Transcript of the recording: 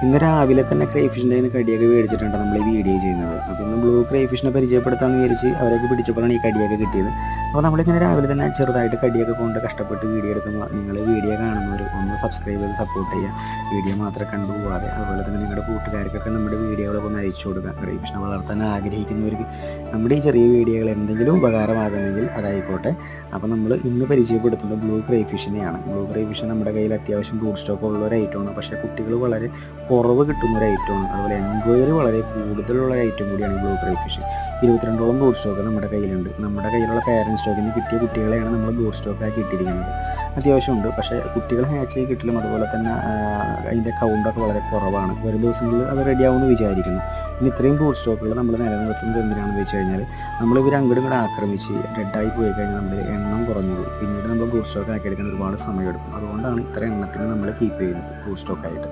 ഇന്ന് രാവിലെ തന്നെ ക്രൈഫിഷിൻ്റെ കടിയൊക്കെ മേടിച്ചിട്ടാണ് നമ്മൾ ഈ വീഡിയോ ചെയ്യുന്നത്. അപ്പോൾ ഇന്ന് ബ്ലൂ ക്രൈഫിഷിനെ പരിചയപ്പെടുത്താമെന്ന് വിചാരിച്ച് അവരൊക്കെ പിടിച്ചപ്പോഴാണ് ഈ കടിയൊക്കെ കിട്ടിയത്. അപ്പോൾ നമ്മളിങ്ങനെ രാവിലെ തന്നെ ചെറുതായിട്ട് കടിയൊക്കെ കൊണ്ട് കഷ്ടപ്പെട്ട് വീഡിയോ എടുക്കുമ്പോൾ നിങ്ങൾ വീഡിയോ കാണുന്നവർ ഒന്ന് സബ്സ്ക്രൈബ് ചെയ്ത് സപ്പോർട്ട് ചെയ്യുക. വീഡിയോ മാത്രം കണ്ടുപോകാതെ അതുപോലെ തന്നെ നിങ്ങളുടെ കൂട്ടുകാർക്കൊക്കെ നമ്മുടെ വീഡിയോകളൊക്കെ ഒന്ന് അയച്ചു കൊടുക്കുക. ക്രൈഫിഷിനെ വളർത്താൻ ആഗ്രഹിക്കുന്നവർക്ക് നമ്മുടെ ഈ ചെറിയ വീഡിയോകൾ എന്തെങ്കിലും ഉപകാരമാകുമെങ്കിൽ അതായിക്കോട്ടെ. അപ്പോൾ നമ്മൾ ഇന്ന് പരിചയപ്പെടുത്തുന്നത് ബ്ലൂ ക്രൈഫിഷിനെയാണ്. ബ്ലൂ ക്രൈഫിഷ് നമ്മുടെ കയ്യിൽ അത്യാവശ്യം ബ്രൂഡ് സ്റ്റോക്ക് ഉള്ള ഒരു ഐറ്റമാണ്. പക്ഷേ കുട്ടികൾ വളരെ കുറവ് കിട്ടുന്ന ഒരു ഐറ്റമാണ്. അതുപോലെ എൻക്വയറി വളരെ കൂടുതലുള്ള ഒരു ഐറ്റം കൂടിയാണ് ഈ ബ്ലൂ ക്രൈഫിഷ്. 22ഓളം ബ്രൂഡ് സ്റ്റോക്ക് നമ്മുടെ കയ്യിലുണ്ട്. നമ്മുടെ കയ്യിലുള്ള പാരൻറ്റ് സ്റ്റോക്കിൽ നിന്ന് കിട്ടിയ കുട്ടികളെയാണ് നമ്മൾ ബ്രൂഡ് സ്റ്റോക്കാക്കി ഇട്ടിരിക്കുന്നത്. അത്യാവശ്യമുണ്ട്, പക്ഷേ കുട്ടികൾ ഹാച്ചായി കിട്ടിലും അതുപോലെ തന്നെ അതിൻ്റെ കൗണ്ടൊക്കെ വളരെ കുറവാണ്. വരും ദിവസങ്ങളിൽ അത് റെഡിയാവുമെന്ന് വിചാരിക്കുന്നു. പിന്നെ ഇത്രയും ബ്രൂഡ് സ്റ്റോക്കുകൾ നമ്മൾ നിലനിർത്തുന്നത് എന്തിനാണെന്ന് വെച്ച് കഴിഞ്ഞാൽ നമ്മളിവർ അങ്ങോട്ടും ഇങ്ങോട്ട് ആക്രമിച്ച് ഡെഡായി പോയി കഴിഞ്ഞാൽ നമ്മുടെ എണ്ണം കുറഞ്ഞു പോകും. പിന്നീട് നമ്മൾ ബ്രൂഡ് സ്റ്റോക്ക് ആക്കിയെടുക്കാൻ ഒരുപാട് സമയമെടുക്കും. അതുകൊണ്ടാണ് ഇത്ര എണ്ണത്തിന് നമ്മൾ കീപ്പ് ചെയ്യുന്നത് ബ്രൂഡ് സ്റ്റോക്കായിട്ട്.